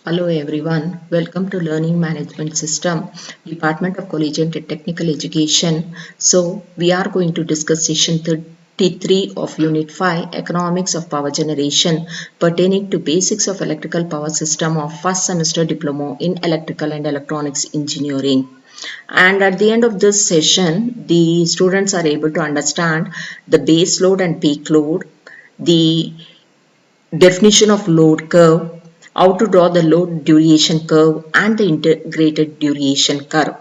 Hello everyone, welcome to Learning Management System, Department of Collegiate and Technical Education. So we are going to discuss session 33 of Unit 5, Economics of Power Generation, pertaining to Basics of Electrical Power System of first semester diploma in Electrical and Electronics Engineering. And at the end of this session, the students are able to understand the base load and peak load, the definition of load curve, how to draw the load duration curve and the integrated duration curve.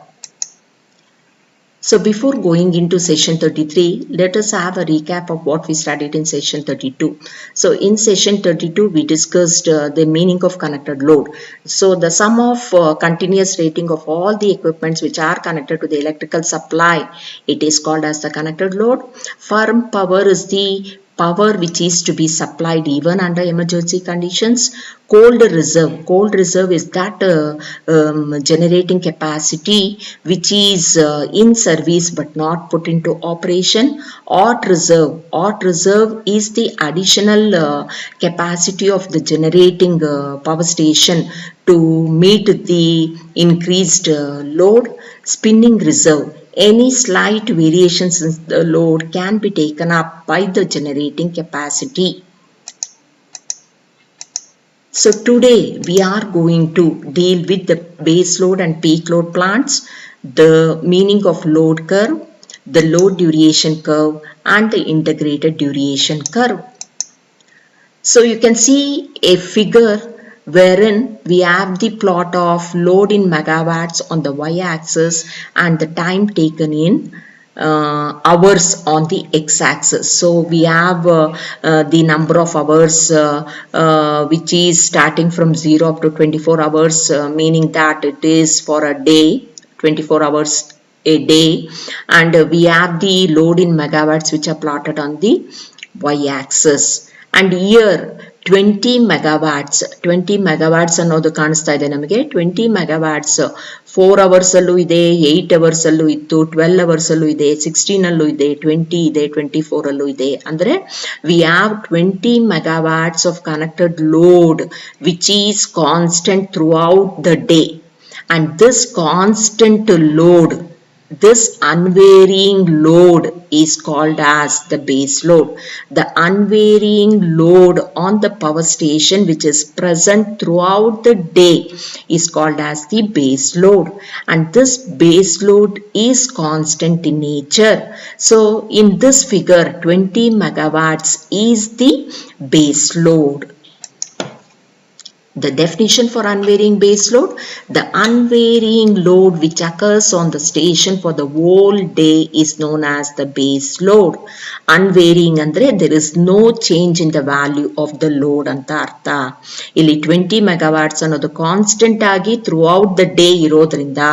So before going into session 33, let us have a recap of what we studied in session 32. So in session 32, we discussed the meaning of connected load. So the sum of continuous rating of all the equipments which are connected to the electrical supply, it is called as the connected load. Firm power is the power which is to be supplied even under emergency conditions. Cold reserve is that generating capacity which is in service but not put into operation. Hot reserve is the additional capacity of the generating power station to meet the increased load. Spinning reserve, any slight variations in the load can be taken up by the generating capacity. So today we are going to deal with the base load and peak load plants, the meaning of load curve, the load duration curve and the integrated duration curve. So you can see a figure wherein we have the plot of load in megawatts on the y-axis and the time taken in hours on the x-axis. So we have the number of hours which is starting from 0 up to 24 hours, meaning that it is for a day, 24 hours a day, and we have the load in megawatts which are plotted on the y-axis. And here 20 megawatts ಅನ್ನೋದು ಕಾಣಿಸ್ತಾ ಇದೆ ನಮಗೆ. 20 megawatts 4 hours ಅಲ್ಲೂ ಇದೆ, 8 hours ಅಲ್ಲೂ ಇತ್ತು, 12 hours ಅಲ್ಲೂ ಇದೆ, 16 ಅಲ್ಲೂ ಇದೆ, 20 ಇದೆ, 24 ಅಲ್ಲೂ ಇದೆ. ಅಂದ್ರೆ we have 20 megawatts of connected load which is constant throughout the day. And this constant load, this unvarying load is called as the base load. The unvarying load on the power station which is present throughout the day is called as the base load. And this base load is constant in nature. So in this figure, 20 megawatts is the base load. The definition for unvarying base load, the unvarying load which occurs on the station for the whole day is known as the base load. Unvarying andre there is no change in the value of the load anta artha. Illi 20 megawatts ಅನ್ನೋದು constant ಆಗಿ throughout the day ಇರೋದ್ರಿಂದ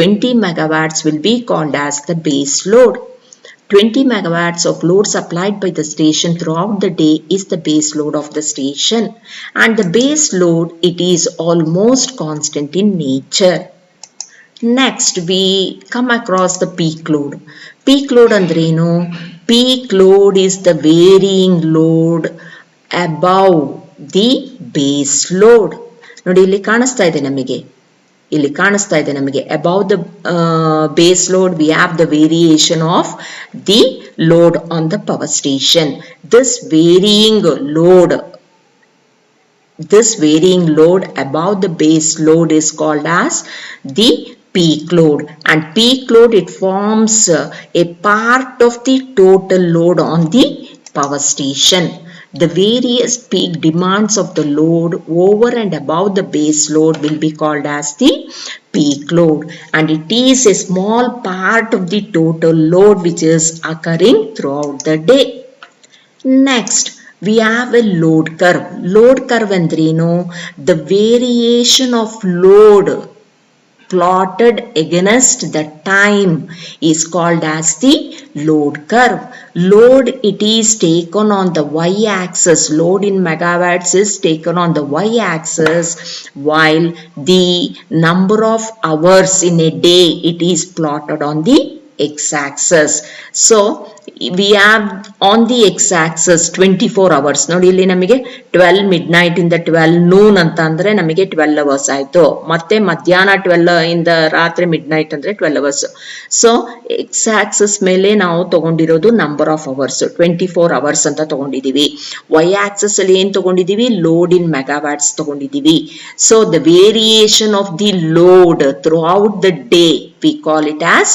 20 megawatts will be called as the base load. 20 megawatts of load supplied by the station throughout the day is the base load of the station. And the base load, it is almost constant in nature. Next, we come across the peak load. Peak load andrenu? Peak load is the varying load above the base load. ನೋಡಿ ಇಲ್ಲಿ ಕಾಣಿಸ್ತಾ ಇದೆ ನಮಗೆ. ಇಲ್ಲಿ ಕಾಣಿಸ್ತಾ ಇದೆ ನಮಗೆ above the base load we have the variation of the load on the power station. This varying load above the base load is called as the peak load. And peak load, it forms a part of the total load on the power station. The various peak demands of the load over and above the base load will be called as the peak load. And it is a small part of the total load which is occurring throughout the day. Next, we have a load curve. Load curve andrenu? The variation of load plotted against the time is called as the load curve. Load, it is taken on the y-axis. Load in megawatts is taken on the y-axis, while the number of hours in a day, it is plotted on the x-axis. So we have on the x-axis 24 hours. ನೋಡಿ ಇಲ್ಲಿ ನಮಗೆ 12 midnight ಇಂದ 12 noon ಅಂತ ಅಂದ್ರೆ ನಮಗೆ 12 hours ಆಯ್ತು. ಮತ್ತೆ ಮಧ್ಯಾಹ್ನ 12 ಇಂದ ರಾತ್ರಿ midnight ಅಂದ್ರೆ 12 hours. ಸೊ x-axis ಮೇಲೆ ನಾವು ತಗೊಂಡಿರೋದು number of hours 24 hours ಅಂತ ತಗೊಂಡಿದೀವಿ. y-axis ಅಲ್ಲಿ ಏನ್ ತಗೊಂಡಿದೀವಿ? load in megawatts ತಗೊಂಡಿದೀವಿ. So the variation of the load throughout the day, we call it as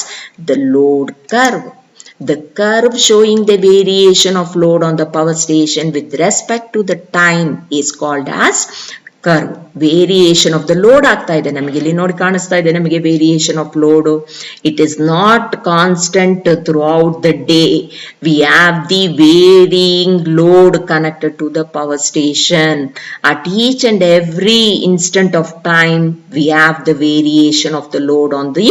the load curve. The curve showing the variation of load on the power station with respect to the time is called as curve. Variation of the load ಆಗ್ತಾ ಇದೆ ನಮಗೆ ಇಲ್ಲಿ ನೋಡಿ ಕಾಣಿಸ್ತಾ ಇದೆ ನಮಗೆ variation of load. It is not constant throughout the day. We have the varying load connected to the power station. At each and every instant of time we have the variation of the load on the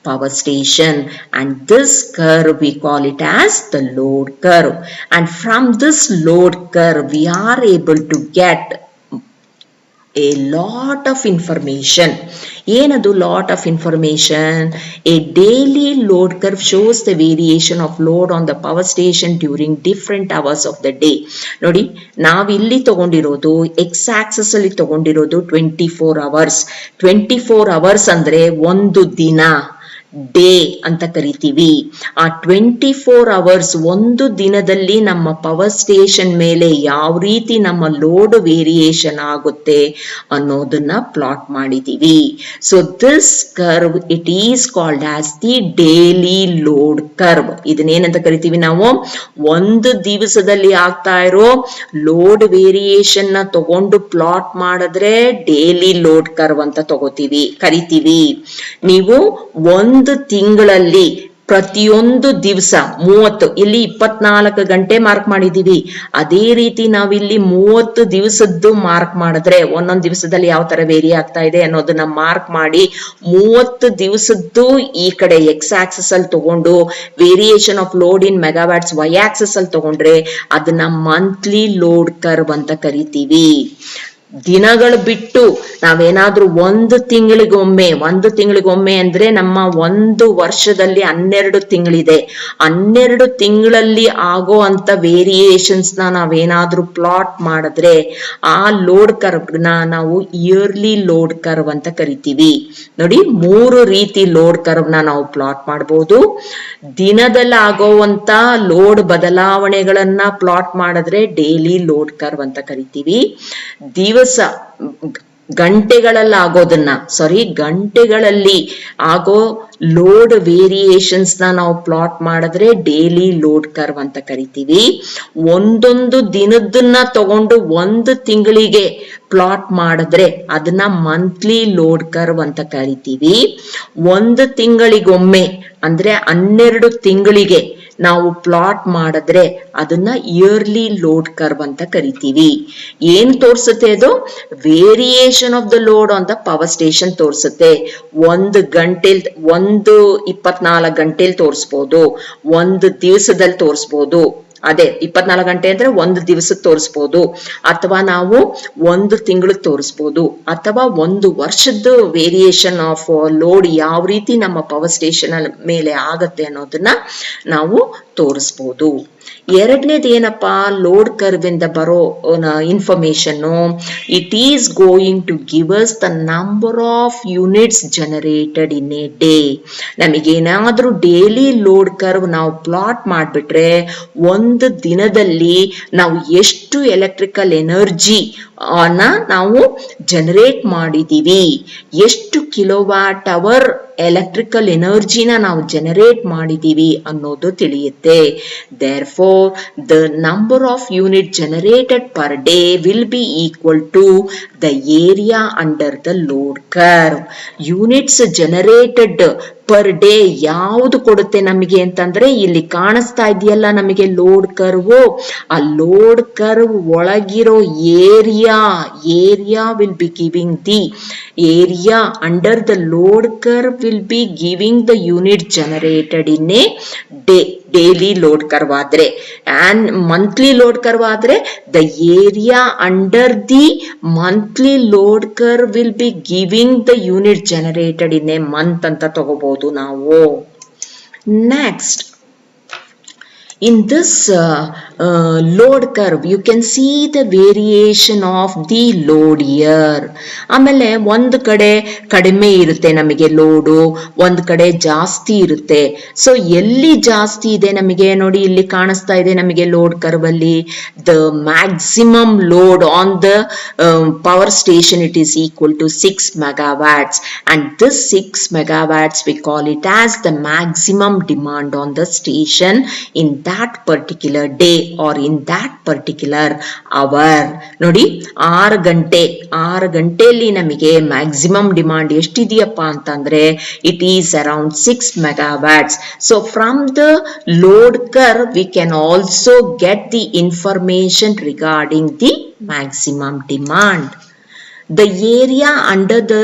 power station, and this curve we call it as the load curve. And from this load curve we are able to get a lot of information. ಏನದು lot of information? A daily load curve shows the variation of load on the power station during different hours of the day. ನೋಡಿ ನಾವಿಲ್ಲಿ ತಗೊಂಡಿರೋದು x axis ಅಲ್ಲಿ ತಗೊಂಡಿರೋದು 24 hours. 24 hours ಅಂದ್ರೆ ಒಂದು ದಿನ, day ಅಂತ ಕರಿತೀವಿ. ಆ 24 hours ಒಂದು ದಿನದಲ್ಲಿ ನಮ್ಮ ಪವರ್ ಸ್ಟೇಷನ್ ಮೇಲೆ ಯಾವ ರೀತಿ ನಮ್ಮ ಲೋಡ್ ವೇರಿಯೇಷನ್ ಆಗುತ್ತೆ ಅನ್ನೋದನ್ನ ಪ್ಲಾಟ್ ಮಾಡಿದೀವಿ. So this curve it is called as the daily load curve. ಇದನ್ನೇನಂತ ಕರಿತೀವಿ ನಾವು? ಒಂದು ದಿವಸದಲ್ಲಿ ಆಗ್ತಾ ಇರೋ ಲೋಡ್ ವೇರಿಯೇಷನ್ ನ ತಗೊಂಡು ಪ್ಲಾಟ್ ಮಾಡಿದ್ರೆ ಡೈಲಿ ಲೋಡ್ ಕರ್ವ್ ಅಂತ ಕರಿತೀವಿ. ನೀವು ಒಂದು ತಿಂಗಳಲ್ಲಿ ಪ್ರತಿಯೊಂದು ದಿವಸ 30, ಇಲ್ಲಿ 24 ಗಂಟೆ ಮಾರ್ಕ್ ಮಾಡಿದೀವಿ. ಅದೇ ರೀತಿ ನಾವಿಲ್ಲಿ 30 ದಿವಸದ್ದು ಮಾರ್ಕ್ ಮಾಡಿದ್ರೆ ಒಂದೊಂದು ದಿವಸದಲ್ಲಿ ಯಾವ ತರ ವೇರಿ ಆಗ್ತಾ ಇದೆ ಅನ್ನೋದನ್ನ ಮಾರ್ಕ್ ಮಾಡಿ 30 ದಿವಸದ್ದು ಈ ಕಡೆ ಎಕ್ಸ್ ಆಕ್ಸಿಸ್ ಅಲ್ಲಿ ತಗೊಂಡು variation of load in megawatts Y axis ಅಲ್ಲಿ ತಗೊಂಡ್ರೆ ಅದನ್ನ ಮಂತ್ಲಿ ಲೋಡ್ ಕರ್ವ್ ಅಂತ ಕರಿತೀವಿ. ದಿನಗಳು ಬಿಟ್ಟು ನಾವೇನಾದ್ರೂ ಒಂದು ತಿಂಗಳಿಗೊಮ್ಮೆ ಅಂದ್ರೆ ನಮ್ಮ ಒಂದು ವರ್ಷದಲ್ಲಿ 12 ತಿಂಗಳಿದೆ, 12 ತಿಂಗಳಲ್ಲಿ ಆಗೋ ಅಂತ ವೇರಿಯೇಷನ್ಸ್ ನಾವೇನಾದ್ರೂ ಪ್ಲಾಟ್ ಮಾಡಿದ್ರೆ ಆ ಲೋಡ್ ಕರ್ವ್ ನಾವು ಇಯರ್ಲಿ ಲೋಡ್ ಕರ್ವ್ ಅಂತ ಕರಿತೀವಿ. ನೋಡಿ 3 ರೀತಿ ಲೋಡ್ ಕರ್ವ್ ನಾವು ಪ್ಲಾಟ್ ಮಾಡಬಹುದು. ದಿನದಲ್ಲಿ ಆಗೋವಂತ ಲೋಡ್ ಬದಲಾವಣೆಗಳನ್ನ ಪ್ಲಾಟ್ ಮಾಡಿದ್ರೆ ಡೈಲಿ ಲೋಡ್ ಕರ್ವ್ ಅಂತ ಕರಿತೀವಿ. ಗಂಟೆಗಳಲ್ಲಿ ಆಗೋ ಲೋಡ್ ವೇರಿಯೇಷನ್ಸ್ ನಾವು ಪ್ಲಾಟ್ ಮಾಡಿದ್ರೆ ಡೈಲಿ ಲೋಡ್ ಕರ್ವ್ ಅಂತ ಕರಿತೀವಿ. ಒಂದೊಂದು ದಿನದನ್ನ ತಗೊಂಡು ಒಂದು ತಿಂಗಳಿಗೆ ಪ್ಲಾಟ್ ಮಾಡಿದ್ರೆ ಅದನ್ನ ಮಂತ್ಲಿ ಲೋಡ್ ಕರ್ವ್ ಅಂತ ಕರಿತೀವಿ. ಒಂದು ತಿಂಗಳಿಗೊಮ್ಮೆ ಅಂದ್ರೆ 12 ತಿಂಗಳಿಗೆ ನಾವು ಪ್ಲಾಟ್ ಮಾಡಿದ್ರೆ ಅದನ್ನ ಇಯರ್ಲಿ ಲೋಡ್ ಕರ್ವ್ ಅಂತ ಕರಿತೀವಿ. ಏನ್ ತೋರ್ಸುತ್ತೆ ಅದು? Variation of the load on the power station ತೋರ್ಸುತ್ತೆ. 24 ಗಂಟೆಲಿ ತೋರಿಸ್ಬೋದು, ಒಂದು ದಿವಸದಲ್ಲಿ ತೋರಿಸ್ಬೋದು. ಅದೇ 24 ಗಂಟೆ ಅಂದ್ರೆ ಒಂದು ದಿವಸಕ್ಕೆ ತೋರಿಸ್ಬೋದು, ಅಥವಾ ನಾವು ಒಂದು ತಿಂಗಳಿಗೆ ತೋರಿಸ್ಬೋದು, ಅಥವಾ ಒಂದು ವರ್ಷದ ವೇರಿಯೇಷನ್ ಆಫ್ ಲೋಡ್ ಯಾವ ರೀತಿ ನಮ್ಮ ಪವರ್ ಸ್ಟೇಷನ್ ಮೇಲೆ ಆಗತ್ತೆ ಅನ್ನೋದನ್ನ ನಾವು ತೋರಿಸ್ಬೋದು. ಎರಡನೇದು ಏನಪ್ಪಾ? ಲೋಡ್ ಕರ್ವ್ ಇಂದ ಬರೋ information, it is going to give us the number of units generated in a day. ನಮಗೇನಾದ್ರೂ ಡೈಲಿ ಲೋಡ್ ಕರ್ವ್ ನಾವು ಪ್ಲಾಟ್ ಮಾಡಿಬಿಟ್ರೆ ಒಂದು ದಿನದಲ್ಲಿ ನಾವು ಎಷ್ಟು ಎಲೆಕ್ಟ್ರಿಕಲ್ ಎನರ್ಜಿ ನಾವು ಜನರೇಟ್ ಮಾಡಿದೀವಿ, ಎಷ್ಟು ಕಿಲೋವ್ಯಾಟ್ ಅವರ್ ಎಲೆಕ್ಟ್ರಿಕಲ್ ಎನರ್ಜಿನ ನಾವು ಜನರೇಟ್ ಮಾಡಿದೀವಿ ಅನ್ನೋದು ತಿಳಿಯುತ್ತೆ. Therefore, the number of units generated per day will be equal to the area under the load curve. Units generated per day ಯಾವುದು ಕೊಡುತ್ತೆ ನಮಗೆ ಅಂತಂದ್ರೆ ಇಲ್ಲಿ ಕಾಣಿಸ್ತಾ ಇದೆಯಲ್ಲ ನಮಗೆ ಲೋಡ್ ಕರ್ವ್. ಆ ಲೋಡ್ ಕರ್ವ್ ಒಳಗಿರೋ area will be giving the area under the load curve will be giving the unit generated in a day. Daily load curve ಆದ್ರೆ ಅಂಡ್ ಮಂತ್ಲಿ ಲೋಡ್ ಕರ್ವ್ ಆದ್ರೆ the area under the monthly load curve will be giving the unit generated in a month ಅಂತ ತಗೋಬಹುದು ನಾವು. Next, In this load curve you can see the variation of the load here. ಆಮೇಲೆ ಒಂದು ಕಡೆ ಕಡಿಮೆ ಇರುತ್ತೆ ನಮಗೆ ಲೋಡು, ಒಂದು ಕಡೆ ಜಾಸ್ತಿ ಇರುತ್ತೆ. ಸೊ ಎಲ್ಲಿ ಜಾಸ್ತಿ ಇದೆ ನಮಗೆ ನೋಡಿ ಇಲ್ಲಿ ಕಾಣಿಸ್ತಾ ಇದೆ ನಮಗೆ ಲೋಡ್ ಕರ್ವ್ ಅಲ್ಲಿ the maximum load on the power station it is equal to 6 megawatts, and this 6 megawatts we call it as the maximum demand on the station in that particular day or in that particular hour. ನೋಡಿ 6 ಗಂಟೆಯಲ್ಲಿ ನಮಗೆ maximum demand ಎಷ್ಟಿದೆಯಪ್ಪ ಅಂತಂದ್ರೆ it is around 6 megawatts. So from the load curve we can also get the information regarding the maximum demand. The area under the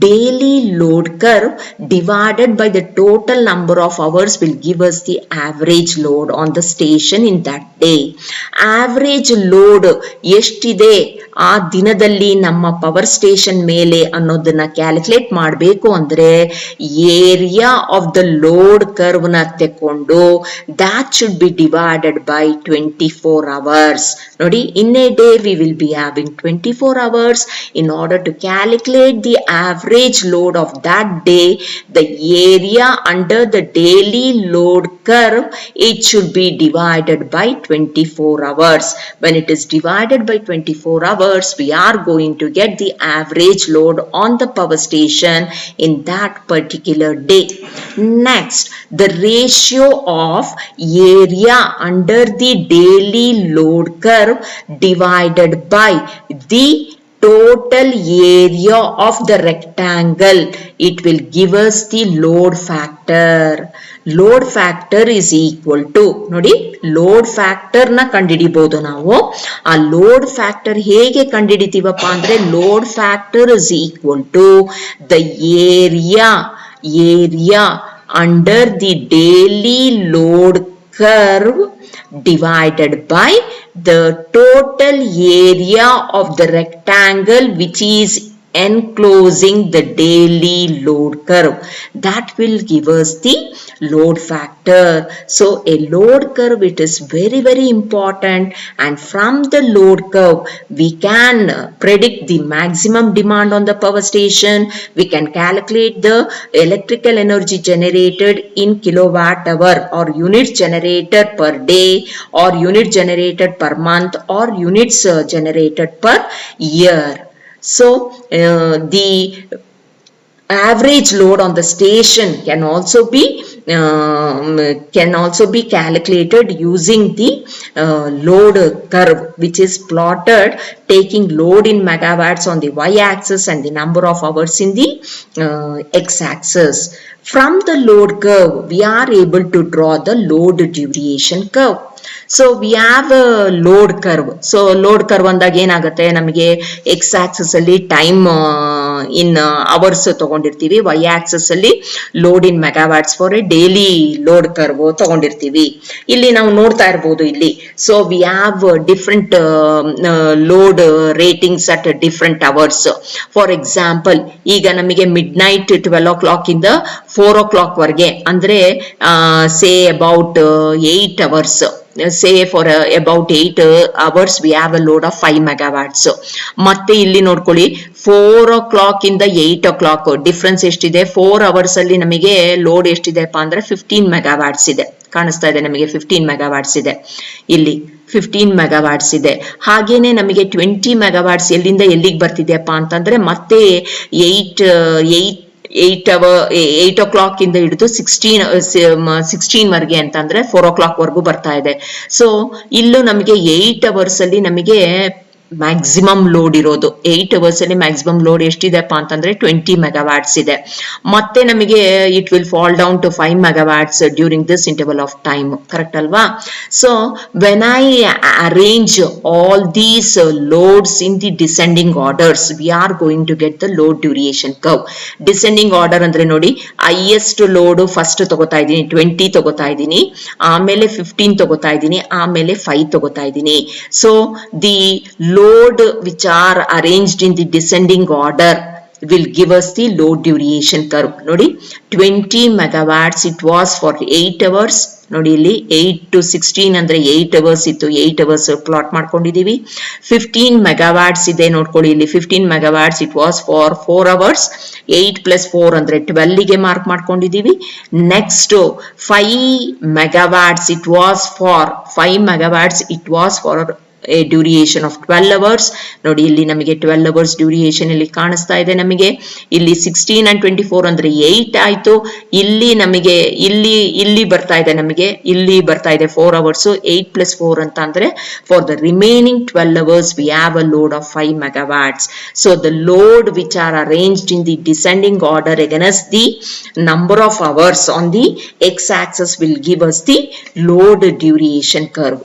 daily load curve divided by the total number of hours will give us the average load on the station in that day. Average load ಎಷ್ಟಿದೆ ಆ ದಿನದಲ್ಲಿ ನಮ್ಮ power station ಮೇಲೆ ಅನ್ನೋದನ್ನ calculate ಮಾಡಬೇಕು ಅಂದ್ರೆ area of the load curve ನ ತೆಕೊಂಡು that should be divided by 24 hours. ನೋಡಿ in a day we will be having 24 hours. In order to calculate the average load of that day, the area under the daily load curve, it should be divided by 24 hours. When it is divided by 24 hours, we are going to get the average load on the power station in that particular day. Next, the ratio of area under the daily load curve divided by the total area of the rectangle, it will give us the load factor. Load factor is equal to ನೋಡಿ load factor ನ ಕಂಡುಹಿಡಿಬಹುದು ನಾವು. ಆ load factor ಹೇಗೆ ಕಂಡುಹಿಡಿತೀವಪ್ಪ ಅಂದ್ರೆ load factor is equal to the area under the daily load curve divided by the total area of the rectangle which is enclosing the daily load curve. That will give us the load factor. So a load curve, it is very, very important, and from the load curve we can predict the maximum demand on the power station. We can calculate the electrical energy generated in kilowatt hour or units generated per day or unit generated per month or units generated per year. So the average load on the station can also be calculated using the load curve, which is plotted taking load in megawatts on the y-axis and the number of hours in the x-axis. From the load curve, we are able to draw the load duration curve. So we have a load curve. So load curve ಅಂದಾಗ ಏನಾಗುತ್ತೆ ನಮಗೆ x axis ಅಲ್ಲಿ time in hours ತಗೊಂಡಿರ್ತೀವಿ, y axis ಅಲ್ಲಿ load in megawatts for a daily load curve ತಗೊಂಡಿರ್ತೀವಿ. ಇಲ್ಲಿ ನಾವು ನೋಡ್ತಾ ಇರಬಹುದು ಇಲ್ಲಿ. So we have different load ratings at different hours. For example ಈಗ ನಮಗೆ ಮಿಡ್ ನೈಟ್ 12 o'clock ಇಂದ 4 o'clock ವರೆಗೆ ಅಂದ್ರೆ say about 8 hours. Say for about 8 hours we have a load of 5 megawatts. ಮತ್ತೆ ಇಲ್ಲಿ ನೋಡ್ಕೊಳ್ಳಿ 4 o'clock ಇಂದ 8 o'clock ಡಿಫ್ರೆನ್ಸ್ ಎಷ್ಟಿದೆ. 4 hours ಅಲ್ಲಿ ನಮಗೆ ಲೋಡ್ ಎಷ್ಟಿದೆಪ್ಪ ಅಂದ್ರೆ 15 megawatts ಇದೆ. ಕಾಣಿಸ್ತಾ ಇದೆ ನಮಗೆ 15 megawatts ಇದೆ. ಇಲ್ಲಿ 15 megawatts ಇದೆ. ಹಾಗೇನೆ ನಮಗೆ 20 megawatts ಎಲ್ಲಿಂದ ಎಲ್ಲಿಗೆ ಬರ್ತಿದೆಯಪ್ಪ ಅಂತಂದ್ರೆ ಮತ್ತೆ 8 o'clock ಇಂದ ಹಿಡಿದು 16 ವರೆಗೆ ಅಂತಂದ್ರೆ 4 o'clock ವರೆಗೂ ಬರ್ತಾ ಇದೆ. ಸೊ ಇಲ್ಲೂ ನಮಗೆ 8 hours ಅಲ್ಲಿ ನಮಗೆ ಮ್ಯಾಕ್ಸಿಮಮ್ ಲೋಡ್ ಇರೋದು. 8 hours ಅಲ್ಲಿ ಮ್ಯಾಕ್ಸಿಮಮ್ ಲೋಡ್ ಎಷ್ಟಿದೆಪ್ಪ ಅಂತಂದ್ರೆ 20 megawatts ಇದೆ. ಮತ್ತೆ ನಮಗೆ it will fall down to 5 megawatts during this interval of time. Correct ಅಲ್ವಾ? So when I arrange all these loads in the descending orders we are going to get the load duration curve. Descending order ಅಂದ್ರೆ ನೋಡಿ highest load first ತಗೋತಾ ಇದ್ದೀನಿ 20 ತಗೋತಾ ಇದ್ದೀನಿ, ಆಮೇಲೆ 15 ತಗೋತಾ ಇದ್ದೀನಿ, ಆಮೇಲೆ 5 ತಗೋತಾ ಇದ್ದೀನಿ. So the load which are arranged in the descending order will give us the load duration curve. Nodi 20 megawatts it was for 8 hours, ನೋಡಿ ಇಲ್ಲಿ 8 to 16 ಅಂದ್ರೆ 8 ಅವರ್ಸ್ ಇತ್ತು, 8 ಅವರ್ಸ್ ಪ್ಲಾಟ್ ಮಾಡ್ಕೊಂಡಿದೀವಿ. 15 ಮೆಗಾವ್ಯಾಟ್ಸ್ ಇದೆ ನೋಡ್ಕೊಳ್ಳಿ ಇಲ್ಲಿ, 15 megawatts it was for 4 hours. 8 + 4 ಅಂದ್ರೆ 12 ಗೆ mark ಮಾಡ್ಕೊಂಡಿದೀವಿ. Next 5 megawatts it was for 5 megawatts it was for a duration of 12 hours. ನೋಡಿ ಇಲ್ಲಿ ನಮಗೆ 12 hours ಡ್ಯೂರಿಯೇಷನ್ ಇಲ್ಲಿ ಕಾಣಿಸ್ತಾ ಇದೆ. ನಮಗೆ ಇಲ್ಲಿ 16 and 24 ಅಂದ್ರೆ 8 ಆಯ್ತು. ಇಲ್ಲಿ ನಮಗೆ ಇಲ್ಲಿ ಬರ್ತಾ ಇದೆ, ನಮಗೆ ಇಲ್ಲಿ ಬರ್ತಾ ಇದೆ 4 hours. 8 + 4 ಅಂತ ಅಂದ್ರೆ for the remaining 12 hours we have a load of 5 megawatts. So the load which are arranged in the descending order against the number of hours on the x-axis will give us the load duration curve.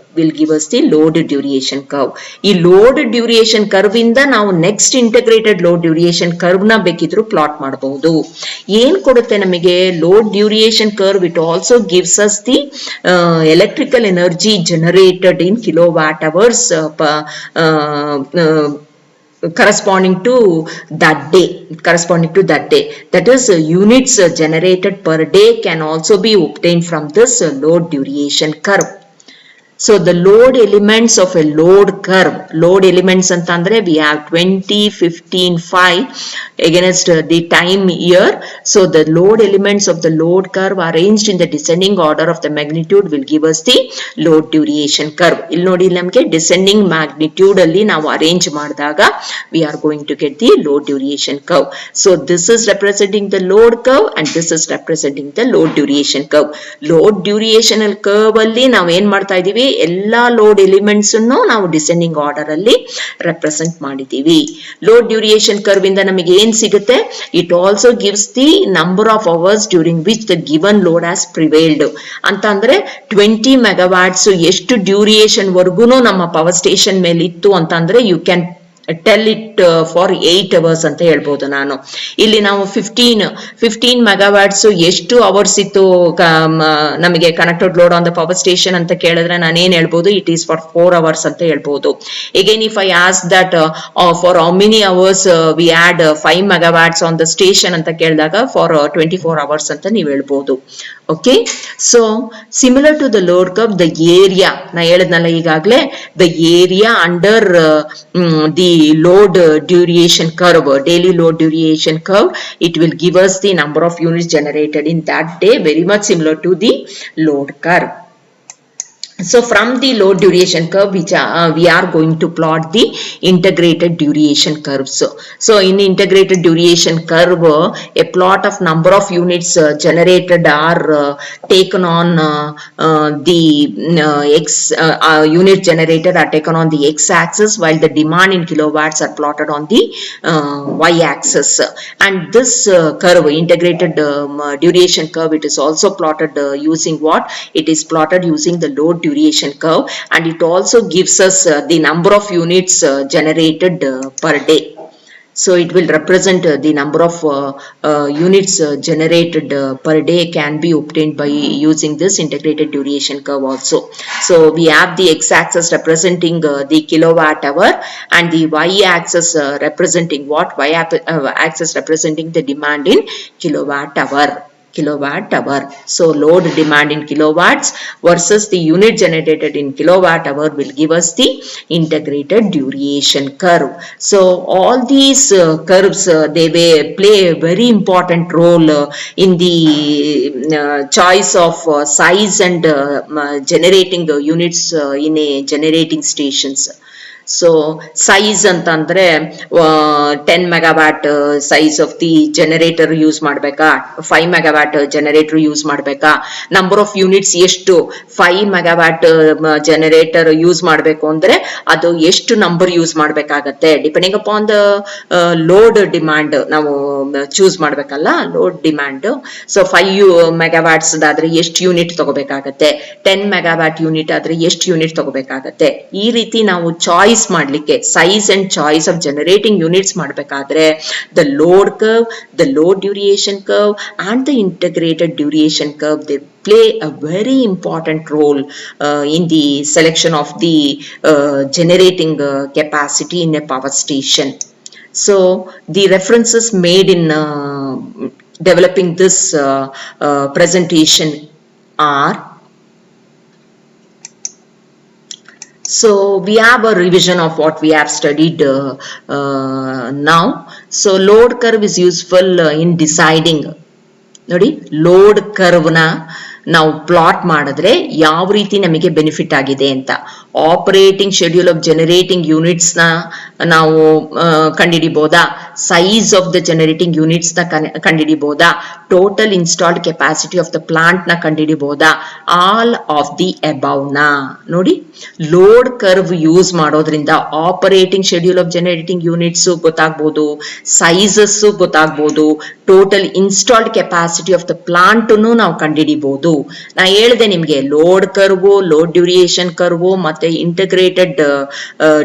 ಈ load duration curve ಇಂದ ನಾವು next integrated load duration curve ನ ಬೇಕಿದ್ರು plot ಮಾಡಬಹುದು. ಏನ್ ಕೊಡುತ್ತೆ ನಮಗೆ load duration curve? It also gives us the electrical energy generated in kilowatt hours corresponding to that day. That is units generated per day can also be obtained from this load duration curve. So the load elements of a load curve, load elements antandre we have 20, 15, 5 against the time here. So the load elements of the load curve arranged in the descending order of the magnitude will give us the load duration curve. Illi nodi namge descending magnitude alli ನಾವು arrange ಮಾಡಿದಾಗ we are going to get the load duration curve. So this is representing the load curve and this is representing the load duration curve. Load duration curve alli ನಾವು ಏನು ಮಾಡ್ತಾ ಇದೀವಿ, ಎಲ್ಲಾ load elements ಅನ್ನು ನಾವು descending order ಅಲ್ಲಿ represent ಮಾಡಿದೀವಿ. Load duration curve ಇಂದ ನಮಗೆ ಏನ್ ಸಿಗುತ್ತೆ? It also gives the number of hours during which the given load has prevailed ಅಂತ ಅಂದ್ರೆ 20 ಮೆಗಾವ್ಯಾಟ್ಸ್ ಎಷ್ಟು ಡ್ಯೂರಿಯೇಷನ್ ವರ್ಗುನು ನಮ್ಮ ಪವರ್ ಸ್ಟೇಷನ್ ಮೇಲೆ ಇತ್ತು ಅಂತ ಅಂದ್ರೆ you can tell it for 8 hours ಅಂತ ಹೇಳ್ಬೋದು ನಾನು. ಇಲ್ಲಿ ನಾವು 15 ಮೆಗಾವ್ಯಾಟ್ಸ್ ಎಷ್ಟು ಅವರ್ಸ್ ಇತ್ತು ನಮಗೆ connected load on the power station ಅಂತ ಕೇಳಿದ್ರೆ ನಾನೇನ್ ಹೇಳ್ಬೋದು? ಇಟ್ ಈಸ್ ಫಾರ್ 4 ಅವರ್ಸ್ ಅಂತ ಹೇಳ್ಬೋದು. Again if I ask that for how many hours we add 5 megawatts on the station ಅಂತ ಕೇಳಿದಾಗ ಫಾರ್ 24 ಅವರ್ಸ್ ಅಂತ ನೀವು ಹೇಳ್ಬೋದು. Okay, so similar to the load curve, the area ನಾ ಹೇಳಿದ್ನಲ್ಲ ಈಗಾಗಲೇ, the area under the load duration curve, daily load duration curve, it will give us the number of units generated in that day, very much similar to the load curve. So from the load duration curve which we are going to plot the integrated duration curves. So in integrated duration curve, a plot of number of units generated are taken on the unit generated are taken on the x-axis, while the demand in kilowatts are plotted on the y-axis. And this curve, integrated duration curve, it is also plotted using what? It is plotted using the load duration curve, and it also gives us the number of units generated per day. So it will represent the number of units generated per day can be obtained by using this integrated duration curve also. So we have the x-axis representing the kilowatt hour and the y-axis representing what? Y-axis representing the demand in kilowatt hour. So load demand in kilowatts versus the unit generated in kilowatt hour will give us the integrated duration curve. So all these curves they play a very important role in the choice of size and generating units in a generating stations. So size ಅಂತಂದ್ರೆ 10 megawatt size of the generator use ಮಾಡ್ಬೇಕಾ, 5 megawatt generator use ಮಾಡ್ಬೇಕಾ, number of units ಎಷ್ಟು, 5 megawatt generator use ಮಾಡ್ಬೇಕು ಅಂದ್ರೆ ಅದು ಎಷ್ಟು number use ಮಾಡ್ಬೇಕಾಗತ್ತೆ, depending upon the load demand ನಾವು ಚೂಸ್ ಮಾಡ್ಬೇಕಲ್ಲ, ಲೋಡ್ ಡಿಮ್ಯಾಂಡ್. ಸೊ 5 ಮೆಗಾವ್ಯಾಟ್ಸ್ ಆದ್ರೆ ಎಷ್ಟು ಯೂನಿಟ್ ತಗೋಬೇಕಾಗತ್ತೆ, 10 ಮೆಗಾವ್ಯಾಟ್ ಯೂನಿಟ್ ಆದ್ರೆ ಎಷ್ಟು ಯೂನಿಟ್ ತಗೋಬೇಕಾಗತ್ತೆ. ಈ ರೀತಿ ನಾವು ಚಾಯ್ಸ್ ಮಾಡ್ಲಿಕ್ಕೆ size and choice of generating units ಮಾಡ್ಬೇಕಾದ್ರೆ the load curve, the load duration curve and the integrated duration curve, they play a very important role in the selection of the generating capacity in a power station. So the references made in developing this presentation are So we have a revision of what we have studied now. So load curve is useful in deciding. ನೋಡಿ load ಕರ್ವ್ನ ನಾವು plot ಮಾಡಿದ್ರೆ ಯಾವ ರೀತಿ ನಮಗೆ benefit ಆಗಿದೆ ಅಂತ. Operating schedule of generating units ನ ನಾವು ಕಂಡುಹಿಡಿಬಹುದಾ, size of the generating units ನ ಕಂಡುಹಿಡಿಬಹುದಾ, total installed capacity of the plant ನ ಕಂಡುಹಿಡಿಬಹುದಾ, ಆಲ್ ಆಫ್ ದಿ ಅಬೌವ್ ನ. ನೋಡಿ ಲೋಡ್ ಕರ್ವ್ ಯೂಸ್ ಮಾಡೋದ್ರಿಂದ operating schedule of generating units ಗೊತ್ತಾಗ್ಬೋದು, ಸೈಜಸ್ ಗೊತ್ತಾಗ್ಬೋದು, total installed capacity of the plant ನಾವು ಕಂಡುಹಿಡಿಬಹುದು. ನಾ ಹೇಳಿದೆ ನಿಮ್ಗೆ load curve, load duration curve ಮತ್ತೆ integrated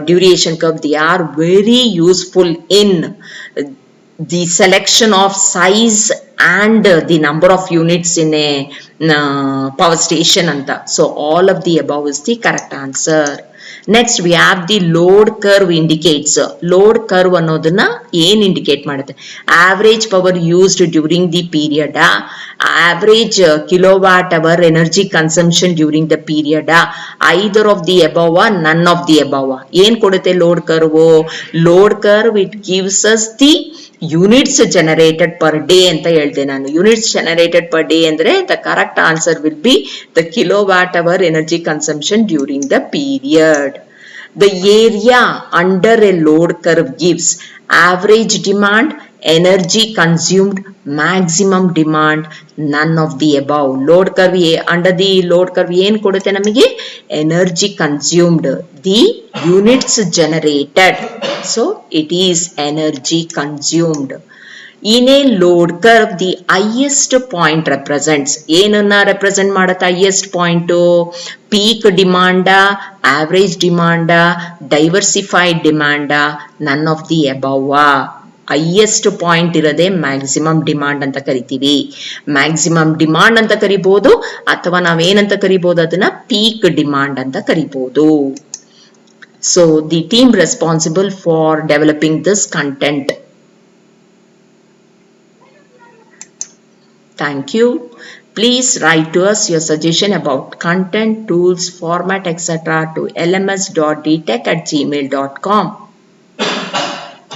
duration curve, they are very useful in the selection of size and the number of units in a power station anta. So all of the above is the correct answer. Next we have the load curve indicates. Load curve ಅನ್ನೋದನ್ನ ಏನ್ indicate ಮಾಡುತ್ತೆ? Average power used during the period, average kilowatt hour energy consumption during the period, either of the above, none of the above. ಏನ್ ಕೊಡುತ್ತೆ load curve? Load curve, it gives us the units generated per day ಅಂತ ಹೇಳ್ದೆ ನಾನು. Units generated per day ಅಂದ್ರೆ the correct answer will be the kilowatt hour energy consumption during the period. The area under a load curve gives average demand, energy consumed, maximum demand, none of the above. Load curve under the load curve ಏನು ಕೊಡುತ್ತೆ ನಮಗೆ? Energy consumed, the units generated. So it is energy consumed. In a load curve, the highest point represents. ಏನನ್ನ represent ಮಾಡುತ್ತೆ highest point? Peak demand, average demand, diversified demand, none of the above. Highest point ಇರೋದೇ maximum demand ಅಂತ ಕರಿತೀವಿ. Maximum demand ಅಂತ ಕರಿಬಹುದು, ಅಥವಾ ನಾವೇನಂತ ಕರಿಬಹುದು ಅದನ್ನ ಪೀಕ್ ಡಿಮಾಂಡ್ ಅಂತ ಕರಿಬಹುದು. So the team responsible for developing this content. Thank you. Please write to us your suggestion about content, tools, format, etc. to lms.dtech@gmail.com.